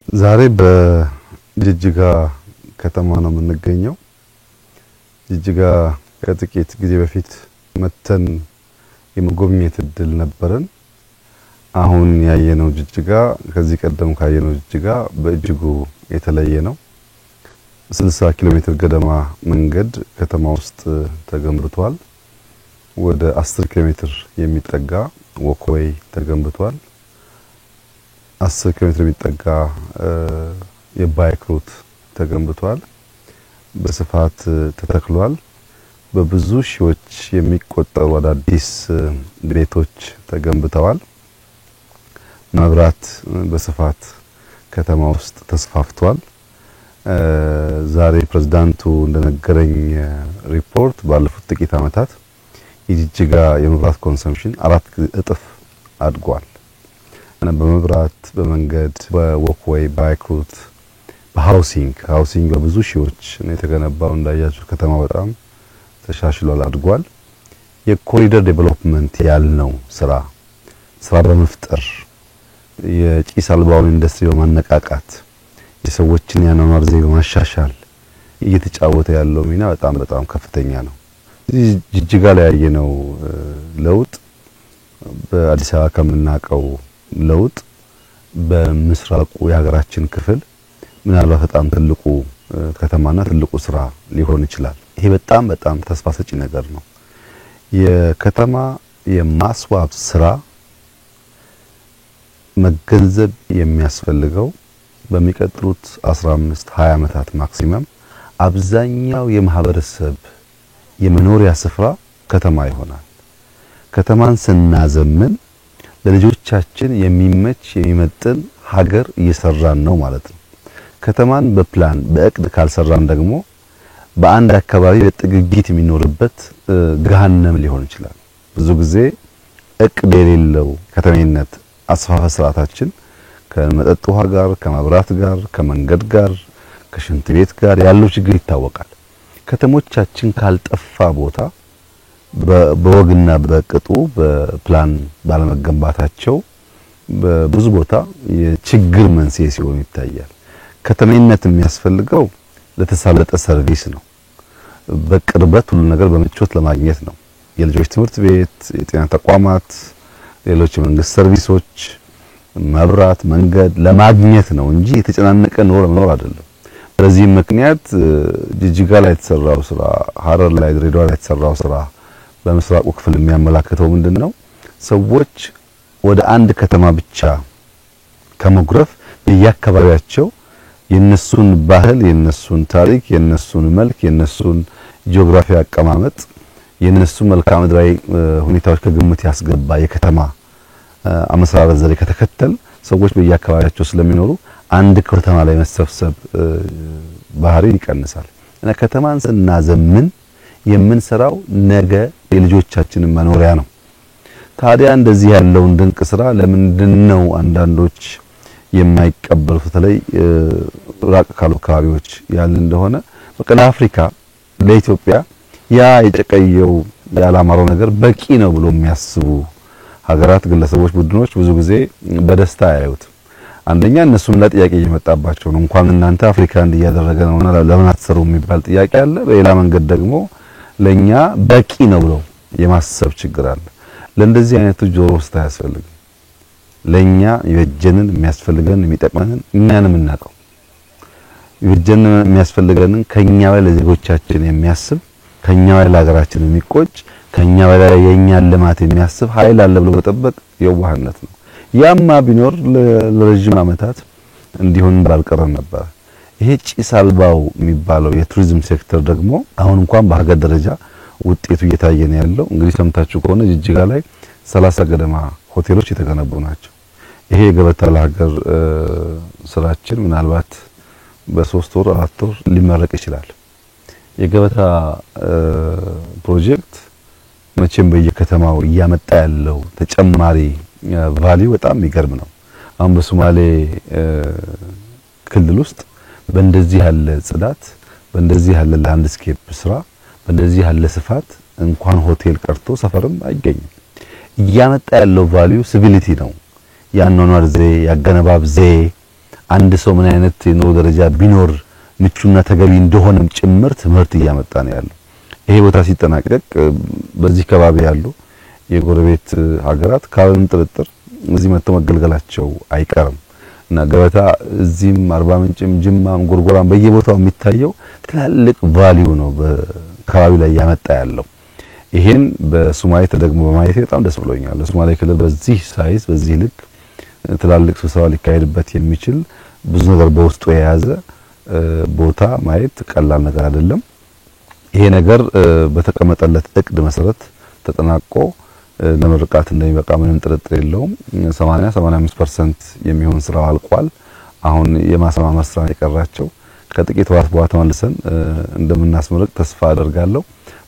ዛሬ በጅጅጋ ከተማ ነው የምንገኘው። ጅጅጋ ከጥቂት ጊዜ በፊት መተን የመጎብኘት እድል ነበረን። አሁን ያየነው ጅጅጋ ከዚህ ቀደም ካየነው ጅጅጋ በእጅጉ የተለየ ነው። 60 ኪሎ ሜትር ገደማ መንገድ ከተማ ውስጥ ተገንብቷል። ወደ 10 ኪሎ ሜትር የሚጠጋ ወክዌይ ተገንብቷል። 10 ኪሎ ሜትር የሚጠጋ የባይክ ሩት ተገንብቷል። በስፋት ተተክሏል። በብዙ ሺዎች የሚቆጠሩ አዳዲስ ቤቶች ተገንብተዋል። መብራት በስፋት ከተማ ውስጥ ተስፋፍቷል። ዛሬ ፕሬዝዳንቱ እንደነገረኝ ሪፖርት ባለፉት ጥቂት ዓመታት የጅጅጋ የመብራት ኮንሰምፕሽን 4 እጥፍ አድጓል። በመብራት፣ በመንገድ፣ በወክዌይ፣ ባይክ ሩት፣ በሃውሲንግ በብዙ ሺዎች ነው የተገነባው። እንዳያችሁ ከተማ በጣም ተሻሽሏል፣ አድጓል። የኮሪደር ዴቨሎፕመንት ያልነው ስራ በመፍጠር የጭስ አልባውን ኢንዱስትሪ በማነቃቃት የሰዎችን የአኗኗር ዘይቤ በማሻሻል እየተጫወተ ያለው ሚና በጣም ከፍተኛ ነው። ጅጅጋ ላይ ያየነው ለውጥ በአዲስ አበባ ከምናቀው ለውጥ በምስራቁ የሀገራችን ክፍል ምናልባት በጣም ትልቁ ከተማና ትልቁ ስራ ሊሆን ይችላል። ይሄ በጣም ተስፋ ሰጪ ነገር ነው። የከተማ የማስዋብ ስራ መገንዘብ የሚያስፈልገው በሚቀጥሉት 15-20 ዓመታት ማክሲመም አብዛኛው የማህበረሰብ የመኖሪያ ስፍራ ከተማ ይሆናል። ከተማን ስናዘምን ለልጆቻችን የሚመች የሚመጥን ሀገር እየሰራን ነው ማለት ነው። ከተማን በፕላን በእቅድ ካልሰራን ደግሞ በአንድ አካባቢ በጥግጊት የሚኖርበት ገሃነም ሊሆን ይችላል። ብዙ ጊዜ እቅድ የሌለው ከተሜነት አስፋፋ ስርዓታችን ከመጠጥ ውሃ ጋር፣ ከመብራት ጋር፣ ከመንገድ ጋር፣ ከሽንት ቤት ጋር ያለው ችግር ይታወቃል። ከተሞቻችን ካልጠፋ ቦታ በወግና በቅጡ በፕላን ባለመገንባታቸው በብዙ ቦታ የችግር መንስኤ ሲሆኑ ይታያል። ከተሜነት የሚያስፈልገው ለተሳለጠ ሰርቪስ ነው። በቅርበት ሁሉ ነገር በምቾት ለማግኘት ነው። የልጆች ትምህርት ቤት፣ የጤና ተቋማት፣ ሌሎች የመንግስት ሰርቪሶች፣ መብራት፣ መንገድ ለማግኘት ነው እንጂ የተጨናነቀ ኑሮ ለመኖር አይደለም። በዚህ ምክንያት ጅጅጋ ላይ የተሰራው ስራ፣ ሐረር ላይ፣ ድሬዳዋ ላይ የተሰራው ስራ በምስራቁ ክፍል የሚያመላክተው ምንድነው? ሰዎች ወደ አንድ ከተማ ብቻ ከመጉረፍ በየአካባቢያቸው የነሱን ባህል፣ የነሱን ታሪክ፣ የነሱን መልክ፣ የነሱን ጂኦግራፊ አቀማመጥ፣ የነሱን መልክዓ ምድራዊ ሁኔታዎች ከግምት ያስገባ የከተማ አመሰራረት ዘዴ ከተከተል ሰዎች በየአካባቢያቸው ስለሚኖሩ አንድ ከተማ ላይ መሰብሰብ ባህሪ ይቀንሳል። እና ከተማን ስናዘምን የምንሰራው ነገ የልጆቻችንን መኖሪያ ነው። ታዲያ እንደዚህ ያለውን ድንቅ ስራ ለምንድነው አንዳንዶች የማይቀበሉት? በተለይ ራቅ ካሉ አካባቢዎች ያለ እንደሆነ በቃ ለአፍሪካ ለኢትዮጵያ ያ የጨቀየው ያላማረው ነገር በቂ ነው ብሎ የሚያስቡ ሀገራት፣ ግለሰቦች፣ ቡድኖች ብዙ ጊዜ በደስታ ያዩት። አንደኛ እነሱም ለጥያቄ እየመጣባቸው ነው። እንኳን እናንተ አፍሪካ እንዲያደረገ ነውና ለምን አትሰሩ የሚባል ጥያቄ አለ። በሌላ መንገድ ደግሞ ለኛ በቂ ነው ብሎ የማሰብ ችግር አለ። ለእንደዚህ አይነቱ ጆሮ ውስጥ አያስፈልግም። ለኛ ይበጀንን የሚያስፈልገን የሚጠቅመንን እኛን የምናውቀው ይበጀንን የሚያስፈልገንን ከኛ በላይ ለዜጎቻችን የሚያስብ ከኛ በላይ ለሀገራችን የሚቆጭ ከኛ በላይ የኛን ልማት የሚያስብ ኃይል አለ ብሎ መጠበቅ የዋህነት ነው። ያማ ቢኖር ለረጅም ዓመታት እንዲሆን ባልቀረን ነበር። ይሄ ጭስ አልባው የሚባለው የቱሪዝም ሴክተር ደግሞ አሁን እንኳን በሀገር ደረጃ ውጤቱ እየታየ ነው ያለው። እንግዲህ ሰምታችሁ ከሆነ ጅጅጋ ላይ 30 ገደማ ሆቴሎች የተገነቡ ናቸው። ይሄ የገበታ ለሀገር ስራችን ምናልባት በ3 ወር 4 ወር ሊመረቅ ይችላል። የገበታ ፕሮጀክት መቼም በየከተማው እያመጣ ያለው ተጨማሪ ቫልዩ በጣም የሚገርም ነው። አሁን በሶማሌ ክልል ውስጥ በእንደዚህ ያለ ጽዳት፣ በእንደዚህ ያለ ላንድስኬፕ ስራ፣ በእንደዚህ ያለ ስፋት እንኳን ሆቴል ቀርቶ ሰፈርም አይገኝም። እያመጣ ያለው ቫልዩ ሲቪሊቲ ነው። ያኗኗር ዘዬ፣ ያገነባብ ዘዬ፣ አንድ ሰው ምን አይነት የኑሮ ደረጃ ቢኖር ምቹና ተገቢ እንደሆነም ጭምር ትምህርት እያመጣ ነው ያለው። ይሄ ቦታ ሲጠናቀቅ በዚህ ከባቢ ያሉ የጎረቤት ሀገራት ካለም ጥርጥር እዚህ መጥተው መገልገላቸው አይቀርም እና ገበታ እዚህም አርባ ምንጭም ጅማም ጎርጎራም በየቦታው የሚታየው ትላልቅ ቫልዩ ነው በካባቢ ላይ ያመጣ ያለው። ይሄን በሶማሌ ተደግሞ በማየት በጣም ደስ ብሎኛል። ሶማሌ ክልል በዚህ ሳይዝ በዚህ ልክ ትላልቅ ስብሰባ ሊካሄድበት የሚችል ብዙ ነገር በውስጡ የያዘ ቦታ ማየት ቀላል ነገር አይደለም። ይሄ ነገር በተቀመጠለት እቅድ መሰረት ተጠናቆ ለምርቃት እንደሚበቃ ምንም ጥርጥር የለውም። 85% የሚሆን ስራው አልቋል። አሁን የማስማማር ስራ የቀራቸው ከጥቂት ወራት በኋላ ተመልሰን እንደምናስመርቅ ተስፋ አደርጋለሁ።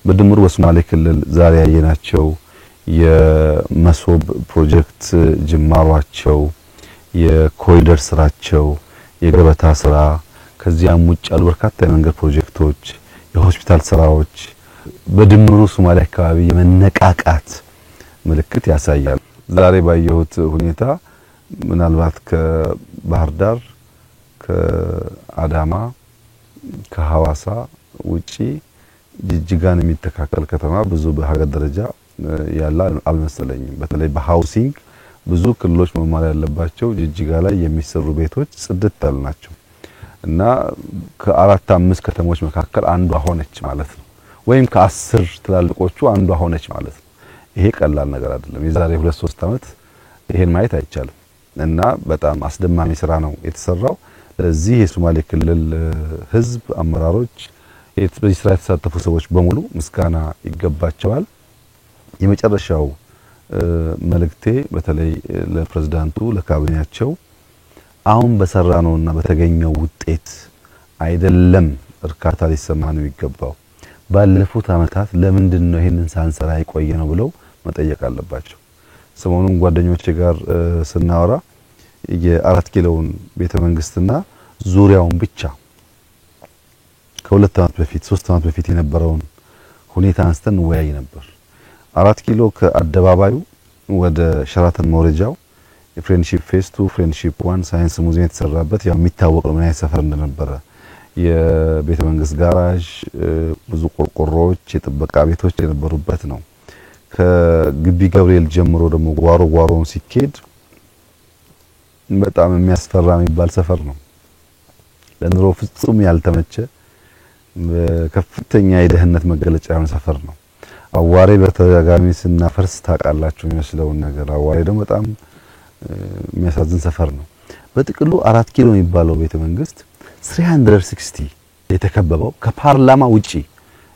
በድምሩ በሶማሌ ክልል ዛሬ ያየናቸው የመሶብ ፕሮጀክት ጅማሯቸው፣ የኮሪደር ስራቸው፣ የገበታ ስራ ከዚያም ውጭ ያሉ በርካታ የመንገድ ፕሮጀክቶች፣ የሆስፒታል ስራዎች በድምሩ ሶማሌ አካባቢ የመነቃቃት ምልክት ያሳያል። ዛሬ ባየሁት ሁኔታ ምናልባት ከባህር ዳር፣ ከአዳማ፣ ከሐዋሳ ውጪ ጅጅጋን የሚተካከል ከተማ ብዙ በሀገር ደረጃ ያለ አልመሰለኝም። በተለይ በሃውሲንግ ብዙ ክልሎች መማር ያለባቸው ጅጅጋ ላይ የሚሰሩ ቤቶች ጽድት ያሉ ናቸው እና ከአራት አምስት ከተሞች መካከል አንዷ ሆነች ማለት ነው። ወይም ከ10 ትላልቆቹ አንዷ ሆነች ማለት ነው። ይሄ ቀላል ነገር አይደለም። የዛሬ 2-3 አመት ይሄን ማየት አይቻልም እና በጣም አስደማሚ ስራ ነው የተሰራው። ለዚህ የሶማሌ ክልል ህዝብ አመራሮች፣ በዚህ ስራ የተሳተፉ ሰዎች በሙሉ ምስጋና ይገባቸዋል። የመጨረሻው መልእክቴ በተለይ ለፕሬዝዳንቱ፣ ለካቢኔያቸው አሁን በሰራነውና በተገኘው ውጤት አይደለም እርካታ ሊሰማን ነው ይገባው። ባለፉት አመታት ለምንድን ነው ይሄንን ሳንሰራ የቆየ ነው ብለው መጠየቅ አለባቸው። ሰሞኑን ጓደኞቼ ጋር ስናወራ የአራት ኪሎውን ቤተ መንግስትና ዙሪያውን ብቻ ከሁለት አመት በፊት 3 አመት በፊት የነበረውን ሁኔታ አንስተን ወያይ ነበር። አራት ኪሎ ከአደባባዩ ወደ ሸራተን መውረጃው የፍሬንድሺፕ ፌስ 2 ፍሬንድሺፕ 1 ሳይንስ ሙዚየም የተሰራበት ያው የሚታወቅ ነው ምን አይነት ሰፈር እንደነበረ። የቤተ መንግስት ጋራዥ፣ ብዙ ቆርቆሮዎች፣ የጥበቃ ቤቶች የነበሩበት ነው። ከግቢ ገብርኤል ጀምሮ ደግሞ ጓሮውን ሲኬድ በጣም የሚያስፈራ የሚባል ሰፈር ነው። ለኑሮ ፍጹም ያልተመቸ ከፍተኛ የደህንነት መገለጫ የሆነ ሰፈር ነው። አዋሬ በተደጋጋሚ ስናፈርስ ታውቃላችሁ የሚመስለውን ነገር። አዋሬ ደግሞ በጣም የሚያሳዝን ሰፈር ነው። በጥቅሉ 4 ኪሎ የሚባለው ቤተ መንግስት 360 የተከበበው ከፓርላማ ውጪ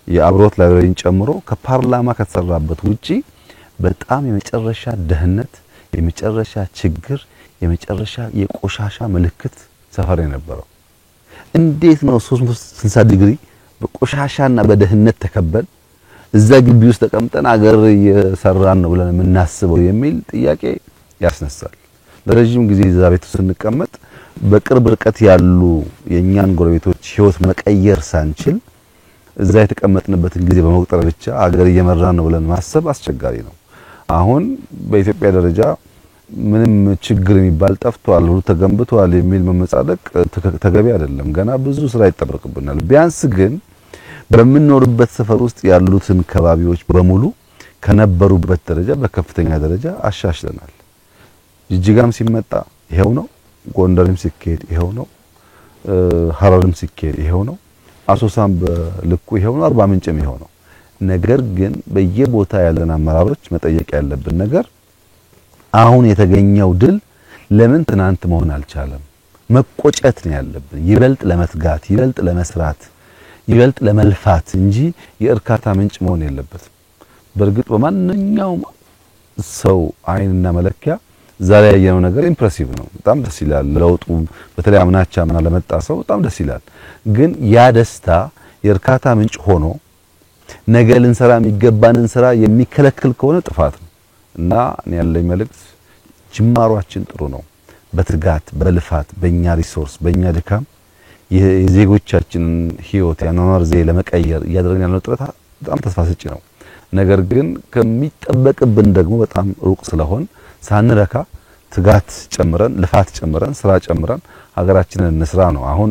የአብሮት ላይብረሪን ጨምሮ ከፓርላማ ከተሰራበት ውጪ በጣም የመጨረሻ ደህንነት፣ የመጨረሻ ችግር፣ የመጨረሻ የቆሻሻ ምልክት ሰፈር የነበረው። እንዴት ነው 360 ዲግሪ በቆሻሻና በደህንነት ተከበን እዛ ግቢ ውስጥ ተቀምጠን አገር እየሰራን ነው ብለን የምናስበው የሚል ጥያቄ ያስነሳል። ለረጅም ጊዜ እዛ ቤት ስንቀመጥ በቅርብ ርቀት ያሉ የኛን ጎረቤቶች ህይወት መቀየር ሳንችል እዛ የተቀመጥንበትን ጊዜ በመቁጠር ብቻ አገር እየመራን ነው ብለን ማሰብ አስቸጋሪ ነው። አሁን በኢትዮጵያ ደረጃ ምንም ችግር የሚባል ጠፍቷል፣ ሁሉ ተገንብቷል የሚል መመጻደቅ ተገቢ አይደለም። ገና ብዙ ስራ ይጠበቅብናል። ቢያንስ ግን በምንኖርበት ሰፈር ውስጥ ያሉትን ከባቢዎች በሙሉ ከነበሩበት ደረጃ በከፍተኛ ደረጃ አሻሽለናል። ጅጅጋም ሲመጣ ይሄው ነው፣ ጎንደርም ሲኬድ ይሄው ነው፣ ሐረርም ሲኬድ ይሄው ነው፣ አሶሳም በልኩ ይሄው ነው፣ አርባ ምንጭም ይሄው ነው። ነገር ግን በየቦታ ያለን አመራሮች መጠየቅ ያለብን ነገር አሁን የተገኘው ድል ለምን ትናንት መሆን አልቻለም? መቆጨት ነው ያለብን። ይበልጥ ለመትጋት፣ ይበልጥ ለመስራት፣ ይበልጥ ለመልፋት እንጂ የእርካታ ምንጭ መሆን የለበትም። በእርግጥ በማንኛውም ሰው አይንና መለኪያ ዛሬ ያየነው ነገር ኢምፕሬሲቭ ነው። በጣም ደስ ይላል። ለውጡ በተለይ አምናቻ ለመጣ ሰው በጣም ደስ ይላል። ግን ያ ደስታ የእርካታ ምንጭ ሆኖ ነገ ልንሰራ የሚገባንን ስራ የሚከለክል ከሆነ ጥፋት ነው እና እኔ ያለኝ መልእክት ጅማሯችን ጥሩ ነው። በትጋት በልፋት በእኛ ሪሶርስ በእኛ ድካም የዜጎቻችንን ህይወት ያኗኗር ዘዬ ለመቀየር እያደረግን ያለው ጥረት በጣም ተስፋ ሰጪ ነው። ነገር ግን ከሚጠበቅብን ደግሞ በጣም ሩቅ ስለሆን ሳንረካ ትጋት ጨምረን ልፋት ጨምረን ስራ ጨምረን ሀገራችንን እንስራ ነው። አሁን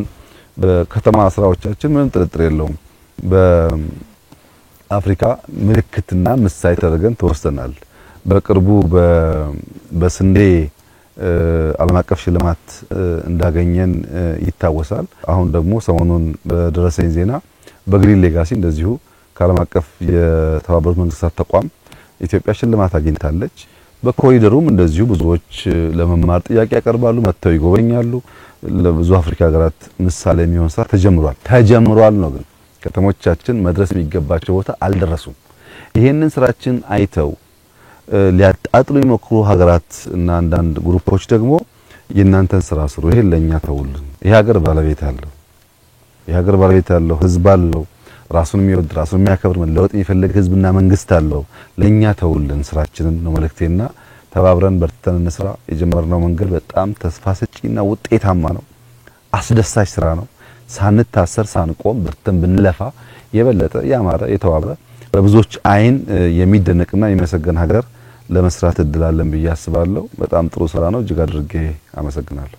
በከተማ ስራዎቻችን ምንም ጥርጥር የለውም በአፍሪካ ምልክትና ምሳሌ ተደርገን ተወስተናል። በቅርቡ በስንዴ ዓለም አቀፍ ሽልማት እንዳገኘን ይታወሳል። አሁን ደግሞ ሰሞኑን በደረሰኝ ዜና በግሪን ሌጋሲ እንደዚሁ ከዓለም አቀፍ የተባበሩት መንግስታት ተቋም ኢትዮጵያ ሽልማት አግኝታለች። በኮሪደሩም እንደዚሁ ብዙዎች ለመማር ጥያቄ ያቀርባሉ፣ መጥተው ይጎበኛሉ። ለብዙ አፍሪካ ሀገራት ምሳሌ የሚሆን ስራ ተጀምሯል ነው። ግን ከተሞቻችን መድረስ የሚገባቸው ቦታ አልደረሱም። ይሄንን ስራችን አይተው ሊያጣጥሉ የሚሞክሩ ሀገራት እና አንዳንድ ግሩፖች ደግሞ የእናንተን ስራ ስሩ፣ ይሄን ለኛ ተውልን። ይሄ ሀገር ባለቤት አለው፣ ህዝብ አለው፣ ራሱን የሚወድ ራሱን የሚያከብር መለወጥ የሚፈልግ ህዝብና መንግስት አለው። ለኛ ተውልን ስራችንን ነው መልእክቴና ተባብረን በርተን እንስራ። የጀመርነው መንገድ በጣም ተስፋ ሰጪና ውጤታማ ነው። አስደሳች ስራ ነው። ሳንታሰር ሳንቆም በርተን ብንለፋ የበለጠ ያማረ የተዋበ በብዙዎች አይን የሚደነቅና የሚመሰገን ሀገር ለመስራት እድል አለን ብዬ አስባለሁ። በጣም ጥሩ ስራ ነው። እጅግ አድርጌ አመሰግናለሁ።